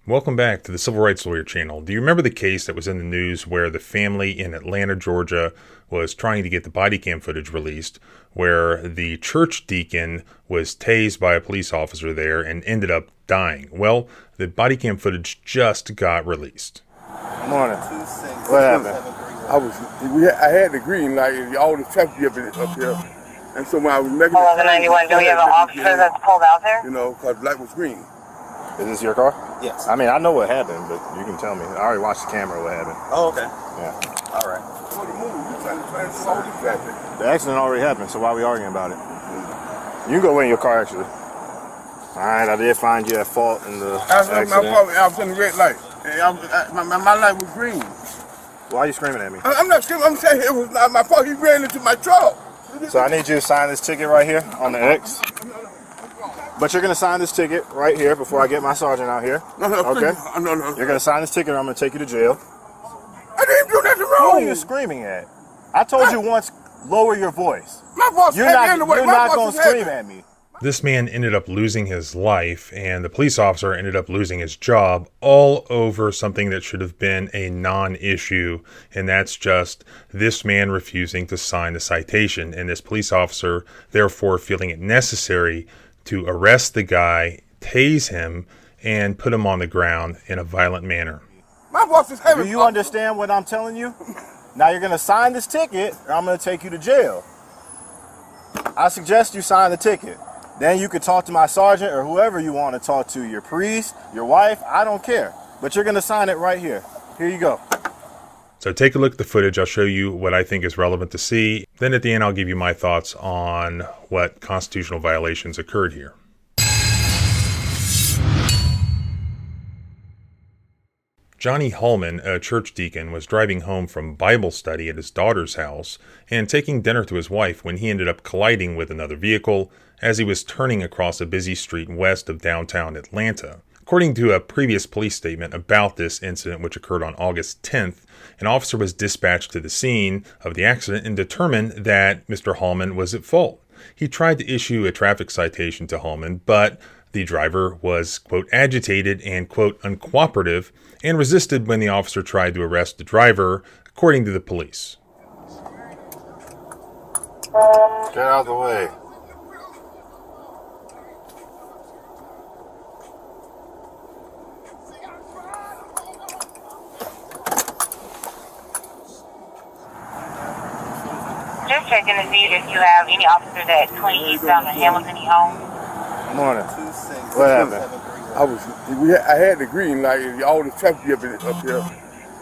Welcome back to the Civil Rights Lawyer channel. Do you remember the case that was in the news where the family in Atlanta, Georgia was trying to get the body cam footage released, where the church deacon was tased by a police officer there and ended up dying? Well, the body cam footage just got released. Morning. What happened? I had the green light, all the traffic up here. And so when I was making 1191, do we have an officer that's pulled out there? You know, because the light was green. Is this your car? Yes. I mean, I know what happened, but you can tell me. I already watched the camera what happened. Oh, okay. Yeah. All right. So the move, you're trying to solve the traffic. The accident already happened, so why are we arguing about it? You can go in your car, actually. All right, I did find you at fault in the accident. I was in the red light. And my light was green. Why are you screaming at me? I'm not screaming. I'm saying it was not my fault. He ran into my truck. So I need you to sign this ticket right here on the X. But you're going to sign this ticket right here before I get my sergeant out here. No, okay? No. You're going to sign this ticket and I'm going to take you to jail. I didn't do nothing wrong. Who are you screaming at? I told you once, lower your voice. My boss You're not going to scream at me. This man ended up losing his life, and the police officer ended up losing his job, all over something that should have been a non-issue, and that's just this man refusing to sign the citation, and this police officer therefore feeling it necessary to arrest the guy, tase him, and put him on the ground in a violent manner. My boss is having. Do you understand what I'm telling you? Now you're going to sign this ticket, or I'm going to take you to jail. I suggest you sign the ticket. Then you could talk to my sergeant or whoever you want to talk to, your priest, your wife, I don't care. But you're going to sign it right here. Here you go. So take a look at the footage. I'll show you what I think is relevant to see. Then at the end, I'll give you my thoughts on what constitutional violations occurred here. Johnny Hallman, a church deacon, was driving home from Bible study at his daughter's house and taking dinner to his wife when he ended up colliding with another vehicle as he was turning across a busy street west of downtown Atlanta. According to a previous police statement about this incident, which occurred on August 10th, an officer was dispatched to the scene of the accident and determined that Mr. Hallman was at fault. He tried to issue a traffic citation to Hallman, but the driver was, quote, agitated and, quote, uncooperative, and resisted when the officer tried to arrest the driver, according to the police. Get out of the way. Just checking to see if you have any officers at 20 East Down in Hamilton home. Morning. What happened? I had the green light, all the traffic up here.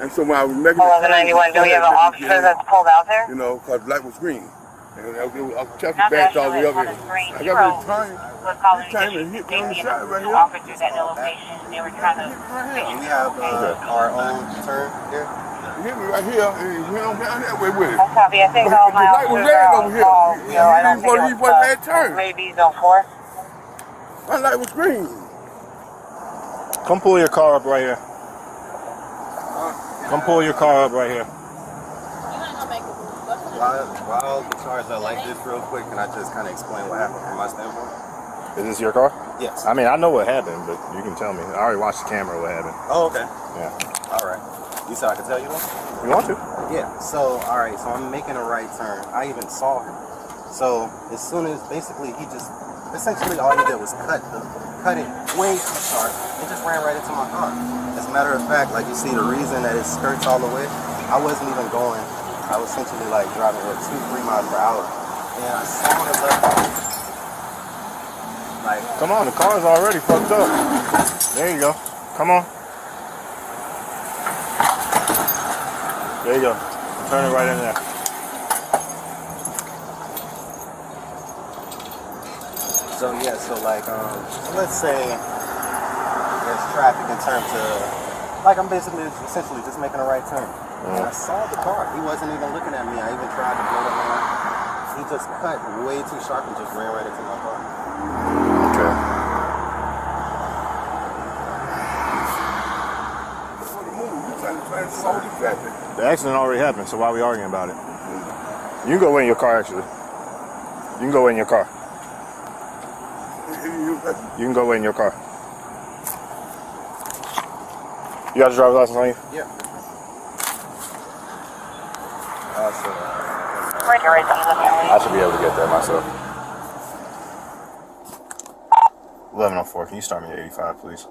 And so when I was making 1191, do we have an officer that's pulled out there? You know, because the light was green. And I was traffic Not backed all that the way up on here. the screen. I got ready to turn. Was calling Trying to hit me on the side right here. officers at the location. They were trying to. We have our own turn here. He hit me right here, and he went on down that way with it. That's copy. I think But all my the light was officers red are over on here. call. You know, I don't think He wasn't that turn. maybe zone 4. My light was green. Come pull your car up right here. Come pull your car up right here. While the cars are like this real quick, can I just kind of explain what happened from my standpoint? Is this your car? Yes. I mean, I know what happened, but you can tell me. I already watched the camera what happened. Oh, okay. Yeah. All right. You said I could tell you one? You want to? Yeah. So, all right. So I'm making a right turn. I even saw him. So as soon as basically he just, essentially all he did was cut it way too sharp and just ran right into my car. As a matter of fact, like you see the reason that it skirts all the way, I wasn't even going. I was essentially like driving at 2-3 miles per hour. And I saw the left. Like, Come on, the car's already fucked up. There you go. Come on. There you go. Turn it right in there. so yeah, so like, so let's say there's traffic in terms of, like I'm basically essentially just making a right turn. And I saw the car. He wasn't even looking at me. I even tried to blow the horn. He just cut way too sharp and just ran right into my car. Okay. Trying to solve the traffic. The accident already happened, so why are we arguing about it? You can go in your car, actually. You can go in your car. You can go in your car. You got your driver's license on you? Yeah. Right here, right there. I should be able to get that myself. 1104. Can you start me at 85, please?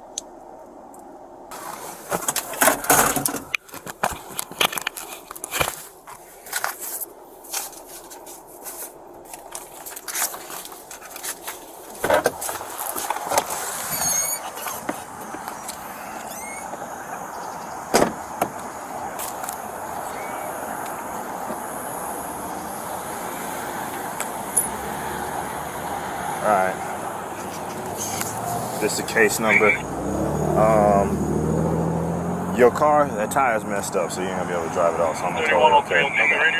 Alright. This is the case number. Your car, that tire's messed up, so you ain't gonna be able to drive it off, so I'm gonna tell you, okay?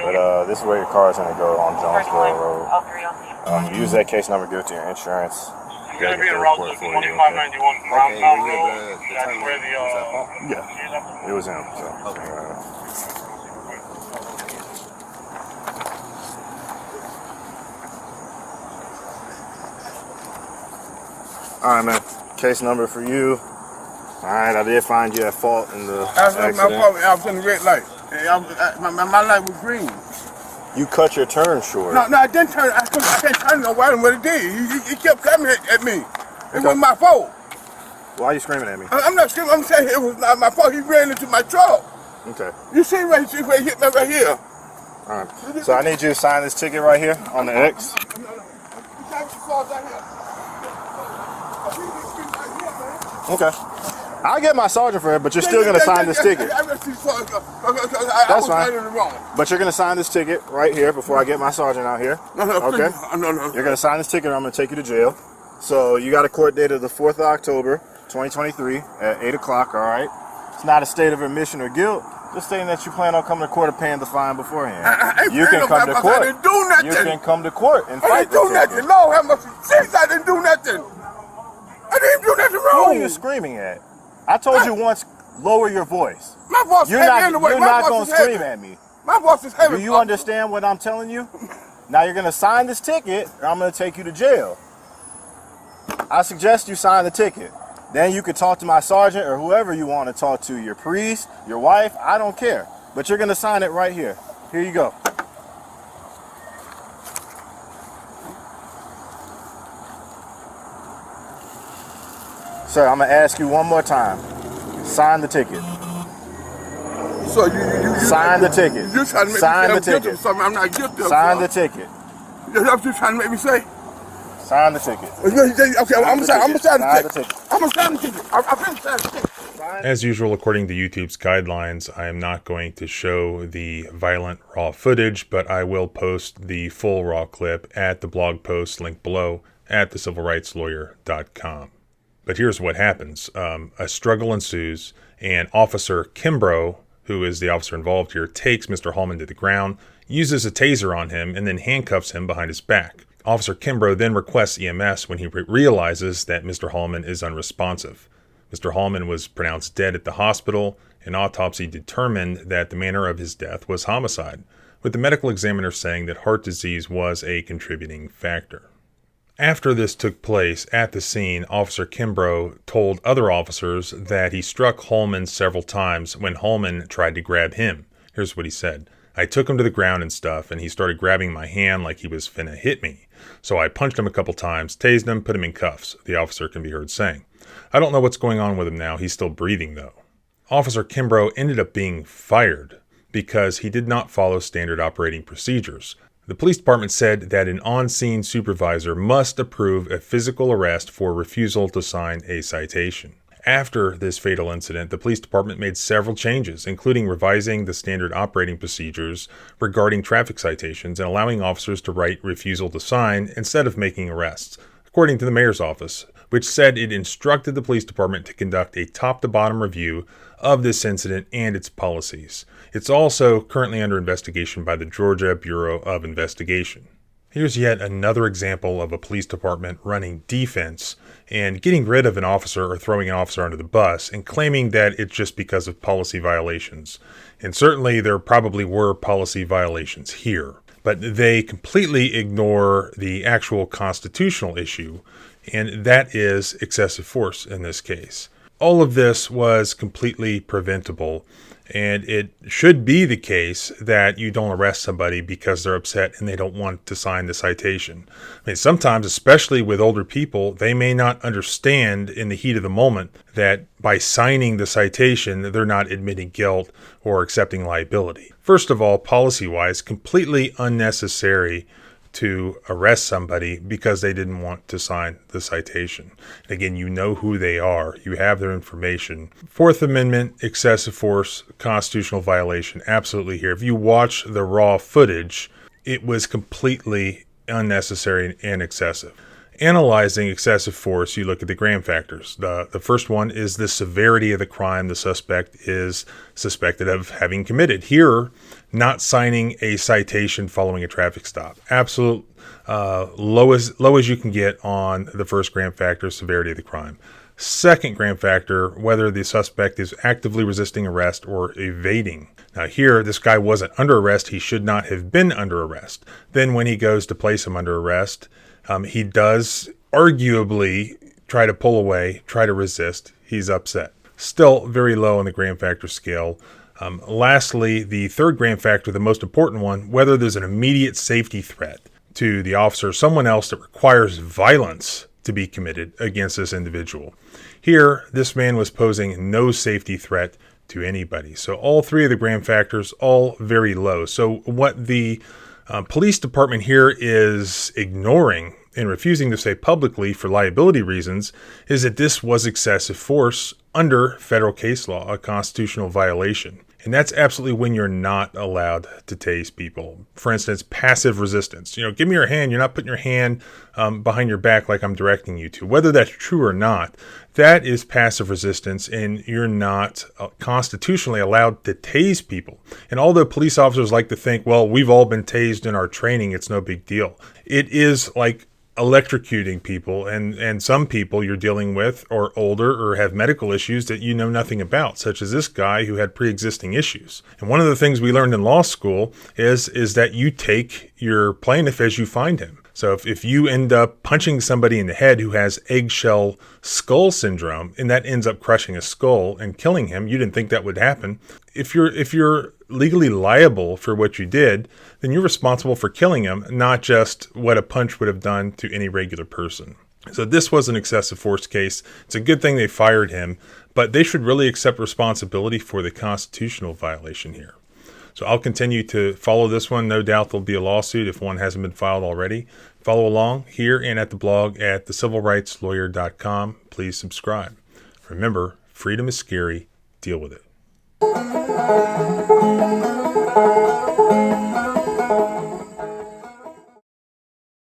But this is where your car's gonna go on Jonesboro Road. Use that case number, give it to your insurance. You gotta get the report for you, okay? Yeah, it was him, so. Alright, man. Case number for you. Alright, I did find you at fault in the accident. I was in the red light. My light was green. You cut your turn short. No, I didn't turn. I can't turn no while what it did. He kept coming at me. It wasn't my fault. Why are you screaming at me? I'm not screaming. I'm saying it was not my fault. He ran into my truck. Okay. You see where he hit me right here. Alright. So I need you to sign this ticket right here on the X. Okay. I'll get my sergeant for it, but you're still going to sign this ticket. That's fine. But you're going to sign this ticket right here before I get my sergeant out here. Okay? No. You're going to sign this ticket or I'm going to take you to jail. So you got a court date of the 4th of October, 2023 at 8 o'clock, all right? It's not a state of admission or guilt. Just stating that you plan on coming to court and paying the fine beforehand. You can come to court. I didn't do nothing. You can come to court and I fight didn't do nothing. Lord have mercy. Jesus, I didn't do nothing. I didn't do nothing wrong. Who are you screaming at? I told you once, lower your voice. My voice is heavy anyway. You're not going to scream at me. My voice is heavy. Do you understand what I'm telling you? Now you're going to sign this ticket or I'm going to take you to jail. I suggest you sign the ticket. Then you could talk to my sergeant or whoever you want to talk to, your priest, your wife, I don't care. But you're going to sign it right here. Here you go. Sir, I'm going to ask you one more time. Sign the ticket. So you sign the ticket. You're trying to make sign me the say I'm ticket. guilty of something I'm not guilty of. Sign the ticket. That's what you're trying to make me say? Sign the ticket. Okay, I'm going to sign the ticket. I'm going to sign the ticket. I'm going to sign the ticket. As usual, according to YouTube's guidelines, I am not going to show the violent raw footage, but I will post the full raw clip at the blog post linked below at thecivilrightslawyer.com. But here's what happens. A struggle ensues, and Officer Kimbrough, who is the officer involved here, takes Mr. Hallman to the ground, uses a taser on him, and then handcuffs him behind his back. Officer Kimbrough then requests EMS when he realizes that Mr. Hallman is unresponsive. Mr. Hallman was pronounced dead at the hospital. An autopsy determined that the manner of his death was homicide, with the medical examiner saying that heart disease was a contributing factor. After this took place at the scene, Officer Kimbrough told other officers that he struck Hallman several times when Hallman tried to grab him. Here's what he said. I took him to the ground and stuff, and he started grabbing my hand like he was finna hit me. So I punched him a couple times, tased him, put him in cuffs, the officer can be heard saying. I don't know what's going on with him now. He's still breathing, though. Officer Kimbrough ended up being fired because he did not follow standard operating procedures. The police department said that an on-scene supervisor must approve a physical arrest for refusal to sign a citation. After this fatal incident, the police department made several changes, including revising the standard operating procedures regarding traffic citations and allowing officers to write refusal to sign instead of making arrests, according to the mayor's office, which said it instructed the police department to conduct a top-to-bottom review of this incident and its policies. It's also currently under investigation by the Georgia Bureau of Investigation. Here's yet another example of a police department running defense and getting rid of an officer or throwing an officer under the bus and claiming that it's just because of policy violations. And certainly there probably were policy violations here, but they completely ignore the actual constitutional issue, and that is excessive force in this case. All of this was completely preventable, and it should be the case that you don't arrest somebody because they're upset and they don't want to sign the citation. I mean, sometimes, especially with older people, they may not understand in the heat of the moment that by signing the citation, they're not admitting guilt or accepting liability. First of all, policy-wise, completely unnecessary to arrest somebody because they didn't want to sign the citation. And again, you know who they are. You have their information. Fourth Amendment, excessive force, constitutional violation, absolutely here. If you watch the raw footage, it was completely unnecessary and excessive. Analyzing excessive force, you look at the Graham factors. The first one is the severity of the crime the suspect is suspected of having committed. Here, not signing a citation following a traffic stop. Absolute low as you can get on the first Graham factor, severity of the crime. Second Graham factor, whether the suspect is actively resisting arrest or evading. Now here, this guy wasn't under arrest. He should not have been under arrest. Then when he goes to place him under arrest, he does arguably try to pull away, try to resist. He's upset. Still very low on the Graham factor scale. Lastly, the third Graham factor, the most important one, whether there's an immediate safety threat to the officer or someone else that requires violence to be committed against this individual. Here, this man was posing no safety threat to anybody. So all three of the Graham factors, all very low. So what the police department here is ignoring and refusing to say publicly for liability reasons is that this was excessive force under federal case law, a constitutional violation. And that's absolutely when you're not allowed to tase people. For instance, passive resistance. Give me your hand. You're not putting your hand behind your back like I'm directing you to. Whether that's true or not, that is passive resistance, and you're not constitutionally allowed to tase people. And although police officers like to think, well, we've all been tased in our training, it's no big deal. It is like electrocuting people, and some people you're dealing with are older or have medical issues that you know nothing about, such as this guy who had pre-existing issues. And one of the things we learned in law school is that you take your plaintiff as you find him. So if you end up punching somebody in the head who has eggshell skull syndrome, and that ends up crushing a skull and killing him, you didn't think that would happen. If you're legally liable for what you did, then you're responsible for killing him, not just what a punch would have done to any regular person. So this was an excessive force case. It's a good thing they fired him, but they should really accept responsibility for the constitutional violation here. So I'll continue to follow this one. No doubt there'll be a lawsuit if one hasn't been filed already. Follow along here and at the blog at thecivilrightslawyer.com. Please subscribe. Remember, freedom is scary. Deal with it.